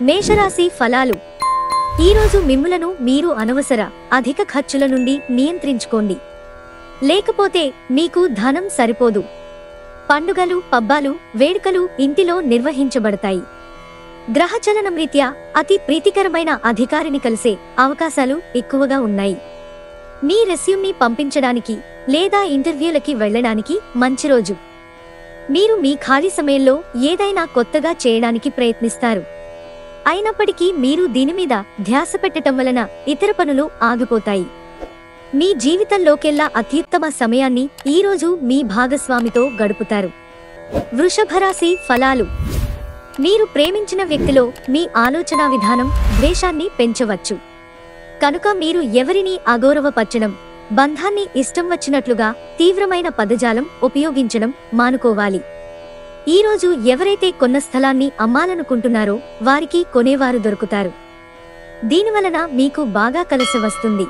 మేషరాశి ఫలాలు. ఈరోజు మిమ్ములను మీరు అనవసర అధిక ఖర్చుల నుండి నియంత్రించుకోండి. లేకపోతే మీకు ధనం సరిపోదు. పండుగలు, పబ్బాలు, వేడుకలు ఇంటిలో నిర్వహించబడతాయి. గ్రహచలనం రీత్యా అతి ప్రీతికరమైన అధికారిని కలిసే అవకాశాలు ఎక్కువగా ఉన్నాయి. మీ రెస్యూమ్ని పంపించడానికి లేదా ఇంటర్వ్యూలకి వెళ్ళడానికి మంచి రోజు. మీరు మీ ఖాళీ సమయంలో ఏదైనా కొత్తగా చేయడానికి ప్రయత్నిస్తారు. అయినప్పటికీ మీరు దీనిమీద ధ్యాస పెట్టటం వలన ఇతర పనులు ఆగిపోతాయి. మీ జీవితంలోకెల్లా అత్యుత్తమ సమయాన్ని ఈరోజు మీ భాగస్వామితో గడుపుతారు. వృషభరాశి ఫలాలు. మీరు ప్రేమించిన వ్యక్తిలో మీ ఆలోచనా విధానం ద్వేషాన్ని పెంచవచ్చు. కనుక మీరు ఎవరినీ అగౌరవపరచడం, బంధాన్ని ఇష్టం వచ్చినట్లుగా తీవ్రమైన పదజాలం ఉపయోగించడం మానుకోవాలి. ఈరోజు ఎవరైతే కొన్న స్థలాన్ని అమ్మాలనుకుంటున్నారో వారికి కొనేవారు దొరుకుతారు. దీనివలన మీకు బాగా కలిసి వస్తుంది.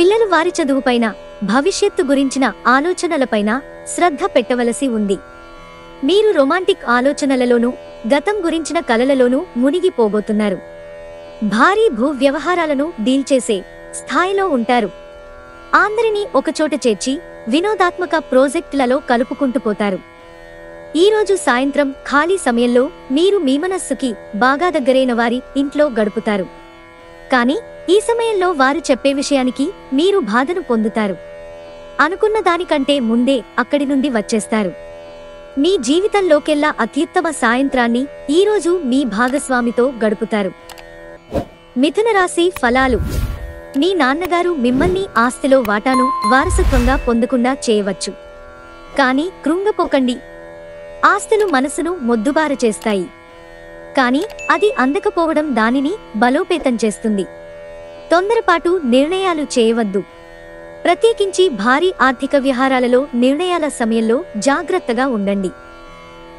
పిల్లలు వారి చదువుపైన, భవిష్యత్తు గురించిన ఆలోచనలపైన శ్రద్ధ పెట్టవలసి ఉంది. మీరు రొమాంటిక్ ఆలోచనలలోనూ గతం గురించిన కలలలోనూ మునిగిపోబోతున్నారు. భారీ భూ వ్యవహారాలను డీల్ చేసే స్థాయిలో ఉంటారు. అందరినీ ఒకచోట చేర్చి వినోదాత్మక ప్రాజెక్టులలో కలుపుకుంటూ పోతారు. ఈరోజు సాయంత్రం ఖాళీ సమయంలో మీరు మీ మనస్సుకి బాగా దగ్గరైన వారి ఇంట్లో గడుపుతారు. కానీ ఈ సమయంలో వారు చెప్పే విషయానికి మీరు బాధను పొందుతారు. అనుకున్న దానికంటే ముందే అక్కడి నుండి వచ్చేస్తారు. మీ జీవితంలోకెల్లా అత్యుత్తమ సాయంత్రాన్ని ఈరోజు మీ భాగస్వామితో గడుపుతారు. మిథున రాశి ఫలాలు. మీ నాన్నగారు మిమ్మల్ని ఆస్తిలో వాటాను వారసత్వంగా పొందకుండా చేయవచ్చు. కానీ కృంగపోకండి. ఆస్తులు మనసును మొద్దుబార చేస్తాయి. కానీ అది అందకపోవడం దానిని బలోపేతం చేస్తుంది. తొందరపాటు నిర్ణయాలు చేయవద్దు. ప్రత్యేకించి భారీ ఆర్థిక వ్యవహారాలలో నిర్ణయాల సమయంలో జాగ్రత్తగా ఉండండి.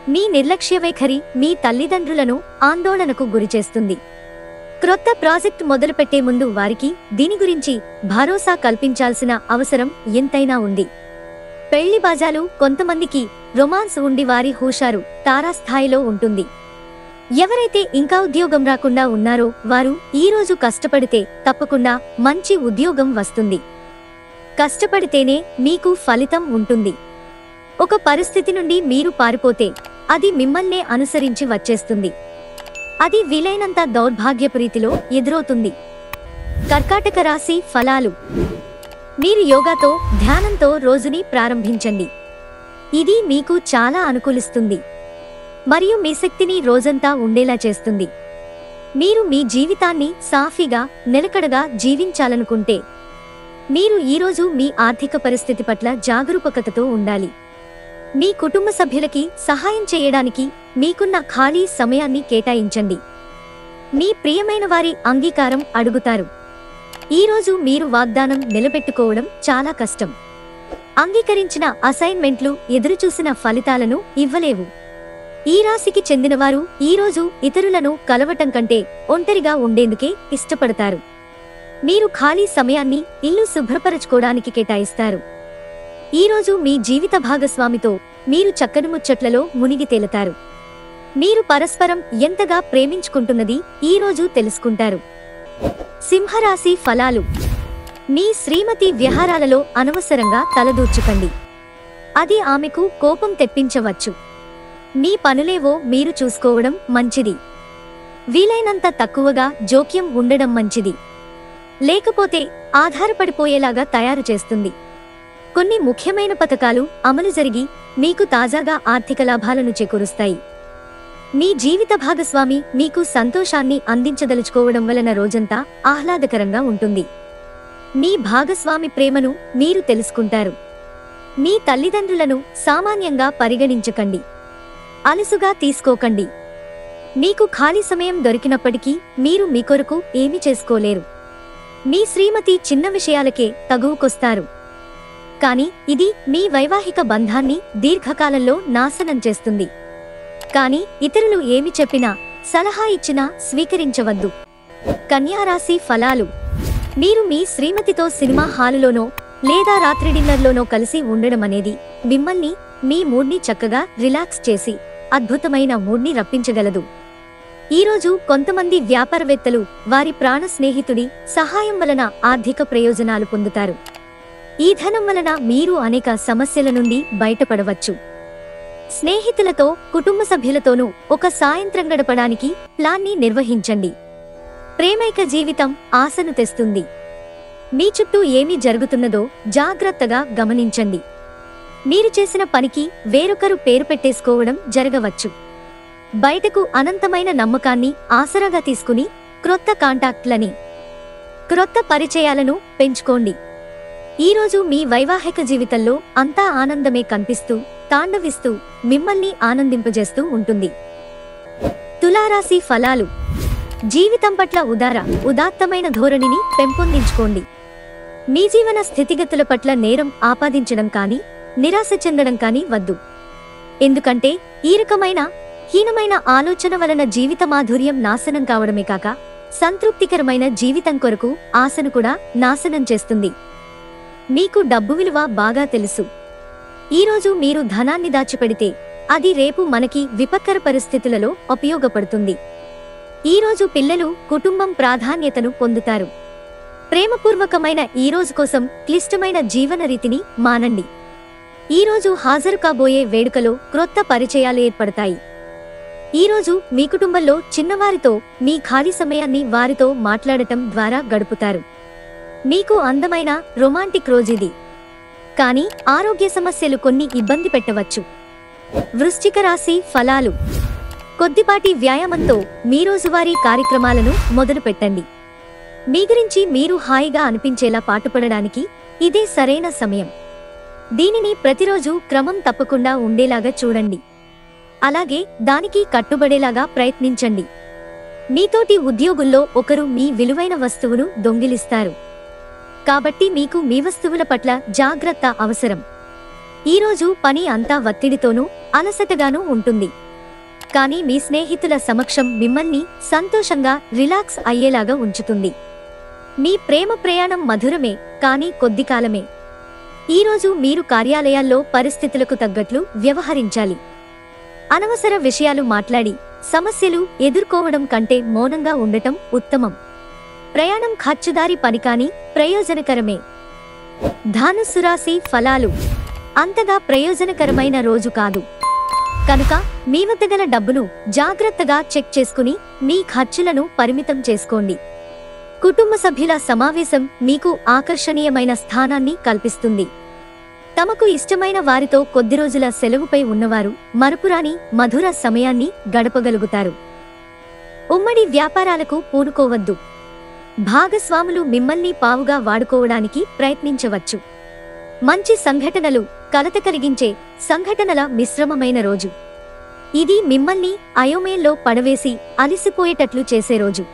మీ నిర్లక్ష్య వైఖరి మీ తల్లిదండ్రులను ఆందోళనకు గురిచేస్తుంది. క్రొత్త ప్రాజెక్ట్ మొదలుపెట్టే ముందు వారికి దీని గురించి భరోసా కల్పించాల్సిన అవసరం ఎంతైనా ఉంది. పెళ్లి బాజాలు కొంతమందికి రొమాన్స్ ఉండి వారి హుషారు తారాస్థాయిలో ఉంటుంది. ఎవరైతే ఇంకా ఉద్యోగం రాకుండా ఉన్నారో వారు ఈరోజు కష్టపడితే తప్పకుండా మంచి ఉద్యోగం వస్తుంది. కష్టపడితేనే మీకు ఫలితం ఉంటుంది. ఒక పరిస్థితి నుండి మీరు పారిపోతే అది మిమ్మల్నే అనుసరించి వచ్చేస్తుంది. అది వీలైనంత దౌర్భాగ్యపు రీతిలో ఎదురవుతుంది. కర్కాటక రాశి ఫలాలు. మీరు యోగాతో, ధ్యానంతో రోజుని ప్రారంభించండి. ఇది మీకు చాలా అనుకూలిస్తుంది మరియు మీ శక్తిని రోజంతా ఉండేలా చేస్తుంది. మీరు మీ జీవితాన్ని సాఫీగా, నిలకడగా జీవించాలనుకుంటే మీరు ఈరోజు మీ ఆర్థిక పరిస్థితి పట్ల జాగరూకతతో ఉండాలి. మీ కుటుంబ సభ్యులకి సహాయం చేయడానికి మీకున్న ఖాళీ సమయాన్ని కేటాయించండి. మీ ప్రియమైన వారి అంగీకారం అడుగుతారు. ఈరోజు మీరు వాగ్దానం నిలబెట్టుకోవడం చాలా కష్టం. అంగీకరించిన అసైన్మెంట్లు ఎదురుచూసిన ఫలితాలను ఇవ్వలేవు. ఈ రాశికి చెందినవారు ఈరోజు ఇతరులను కలవటం కంటే ఒంటరిగా ఉండేందుకే ఇష్టపడతారు. మీరు ఖాళీ సమయాన్ని ఇల్లు శుభ్రపరచుకోవడానికి కేటాయిస్తారు. ఈరోజు మీ జీవిత భాగస్వామితో మీరు చక్కని ముచ్చట్లలో మునిగి తేలుతారు. మీరు పరస్పరం ఎంతగా ప్రేమించుకుంటున్నది ఈరోజు తెలుసుకుంటారు. సింహరాశి ఫలాలు. మీ శ్రీమతి వ్యవహారాలలో అనవసరంగా తలదూర్చుకండి. అది ఆమెకు కోపం తెప్పించవచ్చు. మీ పనులేవో మీరు చూసుకోవడం మంచిది. వీలైనంత తక్కువగా జోక్యం ఉండడం మంచిది. లేకపోతే ఆధారపడిపోయేలాగా తయారు చేస్తుంది. కొన్ని ముఖ్యమైన పథకాలు అమలు జరిగి మీకు తాజాగా ఆర్థిక లాభాలను చేకూరుస్తాయి. మీ జీవిత భాగస్వామి మీకు సంతోషాన్ని అందించదలుచుకోవడం వలన రోజంతా ఆహ్లాదకరంగా ఉంటుంది. మీ భాగస్వామి ప్రేమను మీరు తెలుసుకుంటారు. మీ తల్లిదండ్రులను సామాన్యంగా పరిగణించకండి. అలసుగా తీసుకోకండి. మీకు ఖాళీ సమయం దొరికినప్పటికీ మీరు మీ కొరకు ఏమీ చేసుకోలేరు. మీ శ్రీమతి చిన్న విషయాలకే తగువుకొస్తారు. కానీ ఇది మీ వైవాహిక బంధాన్ని దీర్ఘకాలంలో నాశనం చేస్తుంది. కానీ ఇతరులు ఏమి చెప్పినా, సలహా ఇచ్చినా స్వీకరించవద్దు. కన్యారాశి ఫలాలు. మీరు మీ శ్రీమతితో సినిమా హాలులోనో లేదా రాత్రి డిన్నర్లోనో కలిసి ఉండడం అనేది మిమ్మల్ని, మీ మూడ్ని చక్కగా రిలాక్స్ చేసి అద్భుతమైన మూడ్ని రప్పించగలదు. ఈరోజు కొంతమంది వ్యాపారవేత్తలు వారి ప్రాణ స్నేహితుడి సహాయం వలన ఆర్థిక ప్రయోజనాలు పొందుతారు. ఈ ధనం వలన మీరు అనేక సమస్యల నుండి బయటపడవచ్చు. స్నేహితులతో, కుటుంబ సభ్యులతోనూ ఒక సాయంత్రం గడపడానికి ప్లాన్ని నిర్వహించండి. ప్రేమైక జీవితం ఆశను తెస్తుంది. మీ చుట్టూ ఏమి జరుగుతున్నదో జాగ్రత్తగా గమనించండి. మీరు చేసిన పనికి వేరొకరు పేరు పెట్టేసుకోవడం జరగవచ్చు. బయటకు అనంతమైన నమ్మకాన్ని ఆసరాగా తీసుకుని క్రొత్త కాంటాక్ట్లని, క్రొత్త పరిచయాలను పెంచుకోండి. ఈరోజు మీ వైవాహిక జీవితంలో అంతా ఆనందమే కనిపిస్తూ, తాండవిస్తూ, మిమ్మల్ని ఆనందింపజేస్తూ ఉంటుంది. తులారాశి ఫలాలు. జీవితం పట్ల ఉదాత్తమైన ధోరణిని పెంపొందించుకోండి. మీ జీవన స్థితిగతుల పట్ల నేరం ఆపాదించడం కానీ, నిరాశ చెందడం కానీ వద్దు. ఎందుకంటే ఈ రకమైన హీనమైన ఆలోచన వలన జీవిత మాధుర్యం నాశనం కావడమే కాక సంతృప్తికరమైన జీవితం కొరకు ఆశను కూడా నాశనం చేస్తుంది. మీకు డబ్బు విలువ బాగా తెలుసు. ఈరోజు మీరు ధనాన్ని దాచిపెడితే అది రేపు మనకి విపత్కర పరిస్థితులలో ఉపయోగపడుతుంది. ఈరోజు పిల్లలు, కుటుంబం ప్రాధాన్యతను పొందుతారు. ప్రేమపూర్వకమైన ఈ రోజు కోసం క్లిష్టమైన జీవన రీతిని మానండి. ఈరోజు హాజరు కాబోయే వేడుకలో క్రొత్త పరిచయాలు ఏర్పడతాయి. ఈరోజు మీ కుటుంబంలో చిన్నవారితో మీ ఖాళీ సమయాన్ని వారితో మాట్లాడటం ద్వారా గడుపుతారు. మీకు అందమైన రొమాంటిక్ రోజుది. కానీ ఆరోగ్య సమస్యలు కొన్ని ఇబ్బంది పెట్టవచ్చు. వృశ్చిక రాశి ఫలాలు. కొద్దిపాటి వ్యాయామంతో మీ రోజువారీ కార్యక్రమాలను మొదలు పెట్టండి. మీ గురించి మీరు హాయిగా అనిపించేలా పాటుపడడానికి ఇదే సరైన సమయం. దీనిని ప్రతిరోజు క్రమం తప్పకుండా ఉండేలాగా చూడండి. అలాగే దానికి కట్టుబడేలాగా ప్రయత్నించండి. మీతోటి ఉద్యోగుల్లో ఒకరు మీ విలువైన వస్తువును దొంగిలిస్తారు. కాబట్టి మీకు మీ వస్తువుల పట్ల జాగ్రత్త అవసరం. ఈరోజు పని అంతా ఒత్తిడితోనూ అలసటగానూ ఉంటుంది. కానీ మీ స్నేహితుల సమక్షం మిమ్మల్ని సంతోషంగా రిలాక్స్ అయ్యేలాగా ఉంచుతుంది. మీ ప్రేమ ప్రయాణం మధురమే, కానీ కొద్ది కాలమే. ఈరోజు మీరు కార్యాలయాల్లో పరిస్థితులకు తగ్గట్లు వ్యవహరించాలి. అనవసర విషయాలు మాట్లాడి సమస్యలు ఎదుర్కోవడం కంటే మౌనంగా ఉండటం ఉత్తమం. ప్రయాణం ఖర్చుదారి పని కానీ ప్రయోజనకరమే. ధనుస్సు రాశి ఫలాలు. అంతగా ప్రయోజనకరమైన రోజు కాదు. కనుక మీ వద్ద గల డబ్బును జాగ్రత్తగా చెక్ చేసుకుని మీ ఖర్చులను పరిమితం చేసుకోండి. కుటుంబ సభ్యుల సమావేశం మీకు ఆకర్షణీయమైన స్థానాన్ని కల్పిస్తుంది. తమకు ఇష్టమైన వారితో కొద్ది రోజుల సెలవుపై ఉన్నవారు మరపురాని మధుర సమయాన్ని గడపగలుగుతారు. ఉమ్మడి వ్యాపారాలకు పూనుకోవద్దు. భాగస్వాములు మిమ్మల్ని పావుగా వాడుకోవడానికి ప్రయత్నించవచ్చు. మంచి సంఘటనలు, కలత కలిగించే సంఘటనల మిశ్రమమైన రోజు. ఇది మిమ్మల్ని అయోమయంలో పడవేసి అలిసిపోయేటట్లు చేసే రోజు.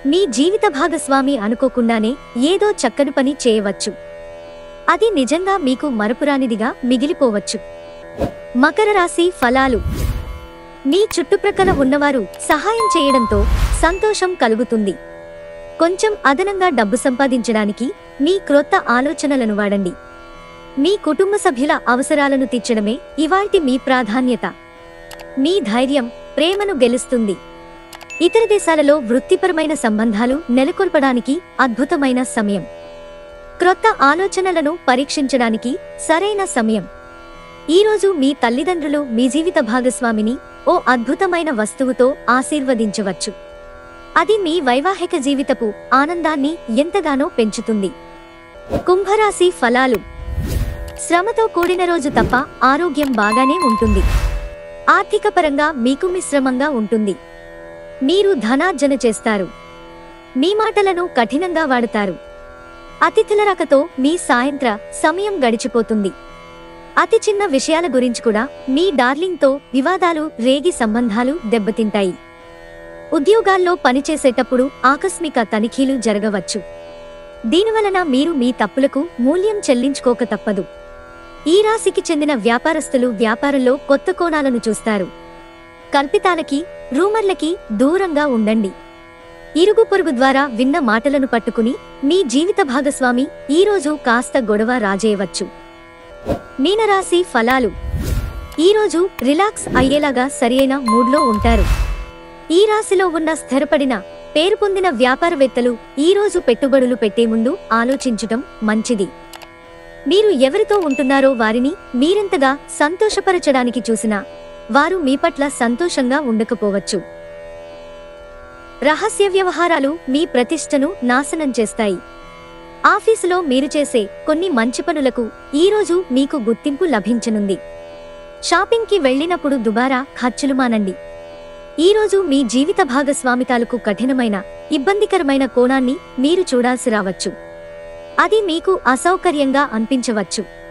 మీ జీవిత భాగస్వామి అనుకోకుండానే ఏదో చక్కని పని చేయవచ్చు. అది నిజంగా మీకు మరపురానిదిగా మిగిలిపోవచ్చు. మకర రాశి ఫలాలు. మీ చుట్టుప్రక్కల ఉన్నవారు సహాయం చేయడంతో సంతోషం కలుగుతుంది. కొంచెం అదనంగా డబ్బు సంపాదించడానికి మీ క్రొత్త ఆలోచనలను వాడండి. మీ కుటుంబ సభ్యుల అవసరాలను తీర్చడమే ఇవాల్టి మీ ప్రాధాన్యత. మీ ధైర్యం ప్రేమను గెలుస్తుంది. ఇతర దేశాలలో వృత్తిపరమైన సంబంధాలు నెలకొల్పడానికి అద్భుతమైన సమయం. క్రొత్త ఆలోచనలను పరీక్షించడానికి సరైన సమయం. ఈరోజు మీ తల్లిదండ్రులు మీ జీవిత భాగస్వామిని ఓ అద్భుతమైన వస్తువుతో ఆశీర్వదించవచ్చు. అది మీ వైవాహిక జీవితపు ఆనందాన్ని ఎంతగానో పెంచుతుంది. కుంభరాశి ఫలాలు. శ్రమతో కూడిన రోజు తప్ప ఆరోగ్యం బాగానే ఉంటుంది. ఆర్థిక పరంగా మీకు మిశ్రమంగా ఉంటుంది. మీరు ధనార్జన చేస్తారు. మీ మాటలను కఠినంగా వాడతారు. అతిథుల రాకతో మీ సాయంత్ర సమయం గడిచిపోతుంది. అతి చిన్న విషయాల గురించి కూడా మీ డార్లింగ్తో వివాదాలు రేగి సంబంధాలు దెబ్బతింటాయి. ఉద్యోగాల్లో పనిచేసేటప్పుడు ఆకస్మిక తనిఖీలు జరగవచ్చు. దీనివలన మీరు మీ తప్పులకు మూల్యం చెల్లించుకోక తప్పదు. ఈ రాశికి చెందిన వ్యాపారస్తులు వ్యాపారంలో కొత్త కోణాలను చూస్తారు. కల్పితాలకి, రూమర్లకి దూరంగా ఉండండి. ఇరుగు పొరుగు ద్వారా విన్న మాటలను పట్టుకుని మీ జీవిత భాగస్వామి ఈరోజు కాస్త గొడవ రాజేయవచ్చు. మీనరాశి ఫలాలు. ఈరోజు రిలాక్స్ అయ్యేలాగా సరియైన మూడ్లో ఉంటారు. ఈ రాశిలో ఉన్న స్థిరపడిన పేరు పొందిన వ్యాపారవేత్తలు ఈ రోజు పెట్టుబడులు పెట్టే ముందు ఆలోచించటం మంచిది. మీరు ఎవరితో ఉంటున్నారో వారిని మీరెంతగా సంతోషపరచడానికి చూసినా వారు మీ పట్ల సంతోషంగా ఉండకపోవచ్చు. రహస్య వ్యవహారాలు మీ ప్రతిష్టను నాశనం చేస్తాయి. ఆఫీసులో మీరు చేసే కొన్ని మంచి పనులకు ఈరోజు మీకు గుర్తింపు లభించనుంది. షాపింగ్కి వెళ్ళినప్పుడు దుబారా ఖర్చులు మానండి. ఈరోజు మీ జీవిత భాగస్వామి తాలూకు కఠినమైన ఇబ్బందికరమైన కోణాన్ని మీరు చూడాల్సి రావచ్చు. అది మీకు అసౌకర్యంగా అనిపించవచ్చు.